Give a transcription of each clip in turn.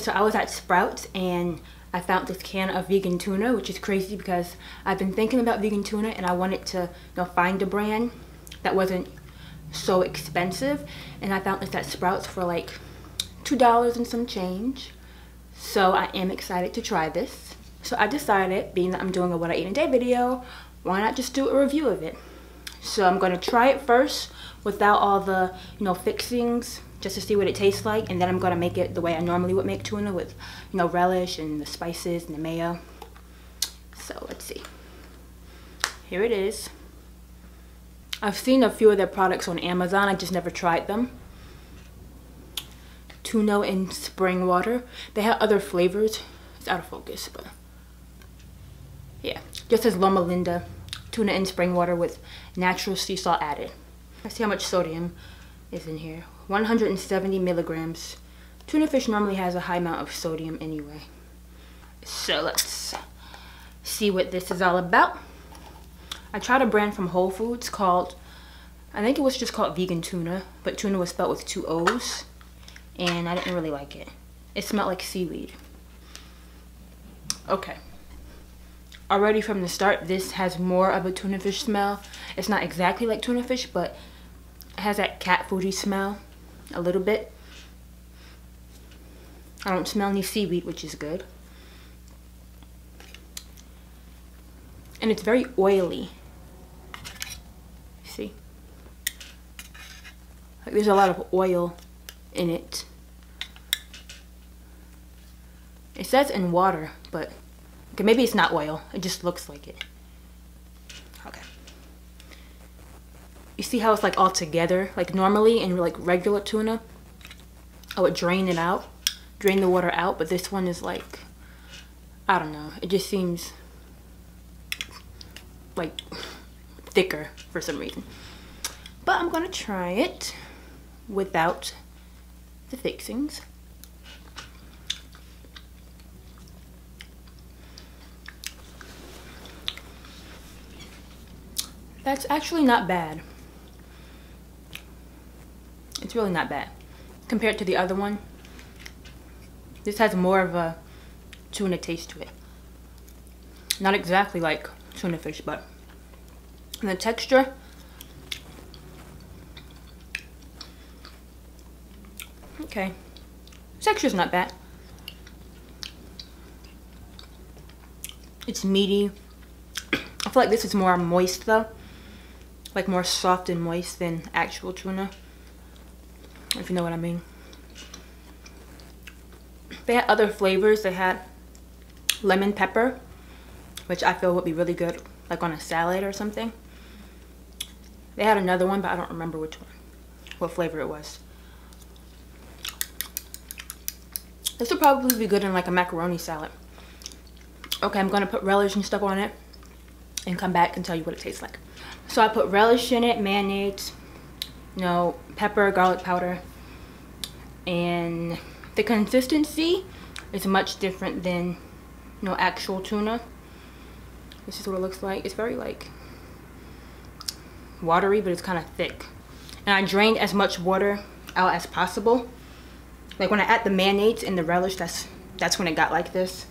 So I was at Sprouts and I found this can of vegan tuna, which is crazy because I've been thinking about vegan tuna and I wanted to, find a brand that wasn't so expensive. And I found this at Sprouts for like $2 and some change. So I am excited to try this. So I decided, being that I'm doing a what I eat in a day video, why not just do a review of it? So I'm going to try it first without all the, fixings, just to see what it tastes like, and then I'm going to make it the way I normally would make tuna with, relish and the spices and the mayo. So let's see. Here it is. I've seen a few of their products on Amazon, I just never tried them. Tuna and spring water. They have other flavors. It's out of focus, but yeah. Just says Loma Linda tuna and spring water with natural sea salt added. Let's see how much sodium is in here. 170 milligrams. Tuna fish normally has a high amount of sodium anyway. So let's see what this is all about. I tried a brand from Whole Foods called, I think it was just called vegan tuna, but tuna was spelled with 2 O's, and I didn't really like it. It smelled like seaweed. Okay. Already from the start, this has more of a tuna fish smell. It's not exactly like tuna fish, but it has that cat foody smell a little bit. I don't smell any seaweed, which is good. And it's very oily. See? Like there's a lot of oil in it. It says in water, but okay, maybe it's not oil. It just looks like it. Okay. You see how it's like all together? Like normally in like regular tuna, I would drain it out, drain the water out, but this one is like, I don't know. It just seems like thicker for some reason. But I'm gonna try it without the fixings. That's actually not bad. It's really not bad. Compared to the other one, this has more of a tuna taste to it. Not exactly like tuna fish, but the texture, okay. Texture's not bad. It's meaty. I feel like this is more moist though. Like more soft and moist than actual tuna, if you know what I mean. They had other flavors. They had lemon pepper, which I feel would be really good like on a salad or something. They had another one, but I don't remember which one, what flavor it was. This would probably be good in like a macaroni salad. Okay, I'm gonna put relish and stuff on it and come back and tell you what it tastes like. So I put relish in it, mayonnaise, pepper, garlic powder, and the consistency is much different than actual tuna. This is what it looks like. It's very like watery, but it's kind of thick. And I drained as much water out as possible. Like when I add the mayonnaise and the relish, that's when it got like this.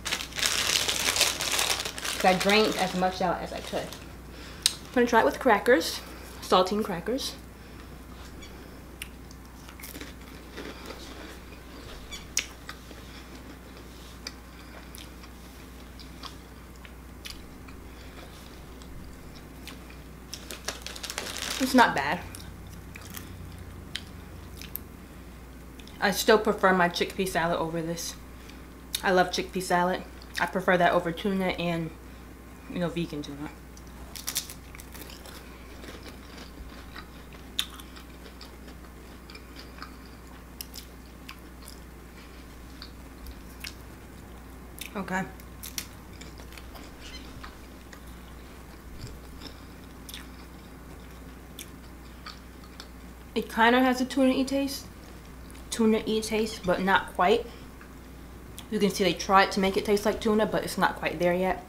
So I drained as much out as I could. I'm gonna try it with crackers, saltine crackers. It's not bad. I still prefer my chickpea salad over this. I love chickpea salad. I prefer that over tuna and, vegan tuna. Okay. It kind of has a tuna-y taste, but not quite. You can see they tried to make it taste like tuna, but it's not quite there yet.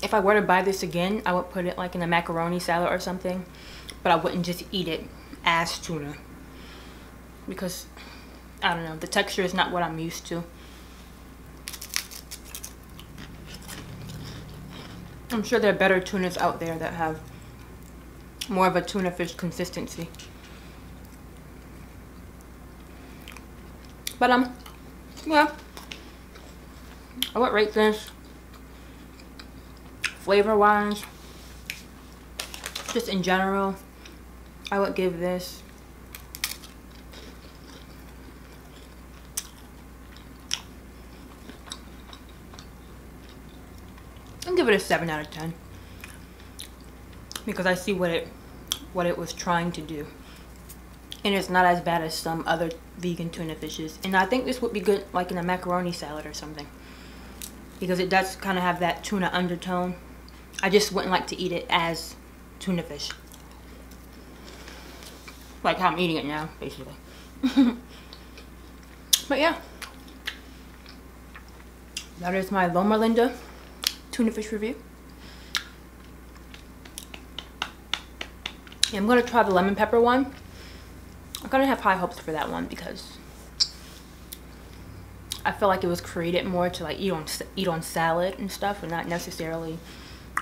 If I were to buy this again, I would put it like in a macaroni salad or something, but I wouldn't just eat it as tuna, because I don't know, the texture is not what I'm used to. I'm sure there are better tunas out there that have more of a tuna fish consistency. But yeah, I would rate this flavor wise, just in general, I would give this give it a 7 out of 10 because I see what it was trying to do, and it's not as bad as some other vegan tuna fishes. And I think this would be good like in a macaroni salad or something because it does kind of have that tuna undertone. I just wouldn't like to eat it as tuna fish, like how I'm eating it now, basically. But yeah, that is my Loma Linda tuna fish review. Yeah, I'm gonna try the lemon pepper one. I'm gonna have high hopes for that one because I feel like it was created more to like eat on salad and stuff, and not necessarily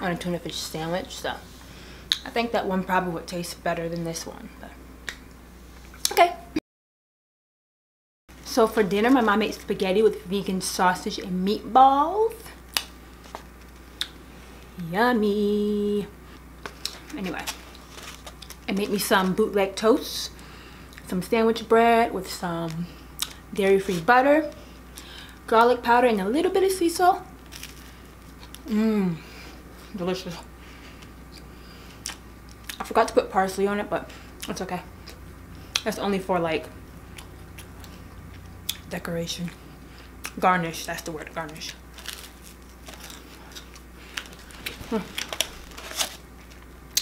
on a tuna fish sandwich. So I think that one probably would taste better than this one. But okay. So for dinner, my mom made spaghetti with vegan sausage and meatballs. Yummy. Anyway, I made me some bootleg toast, some sandwich bread with some dairy-free butter, garlic powder, and a little bit of sea salt. Delicious. I forgot to put parsley on it, but it's okay. That's only for like decoration. Garnish, that's the word, garnish.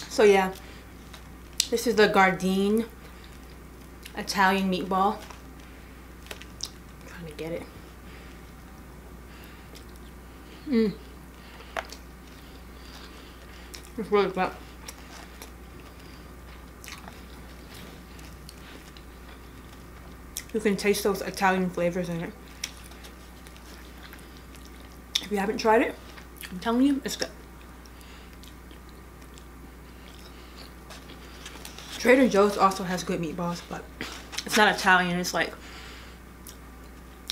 So yeah, this is the Gardein Italian meatball. I'm trying to get it. It's really good. You can taste those Italian flavors in it. If you haven't tried it, I'm telling you, it's good. Trader Joe's also has good meatballs, but it's not Italian. It's like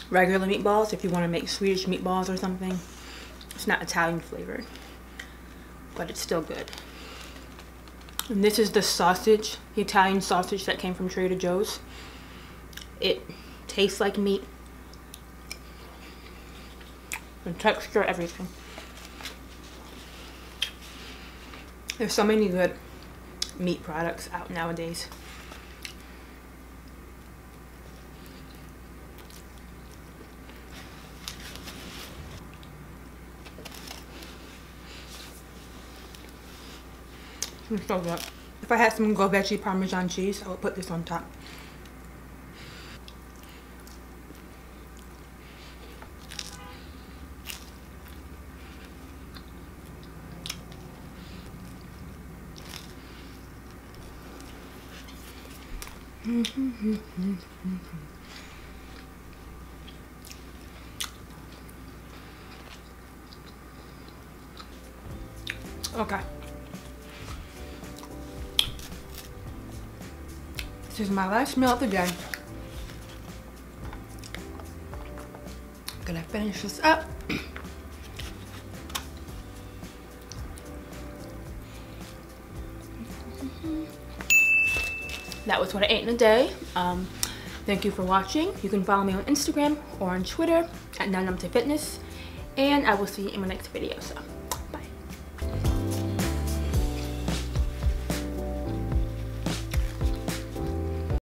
regular meatballs. If you want to make Swedish meatballs or something, it's not Italian flavored, but it's still good. And this is the sausage, the Italian sausage that came from Trader Joe's. It tastes like meat. The texture, everything. There's so many good meat products out nowadays. It's so good. If I had some Go Veggie Parmesan cheese, I would put this on top. Okay. This is my last meal of the day. I'm gonna finish this up. That was what I ate in a day. Thank you for watching. You can follow me on Instagram or on Twitter at 9numtofitness, and I will see you in my next video. So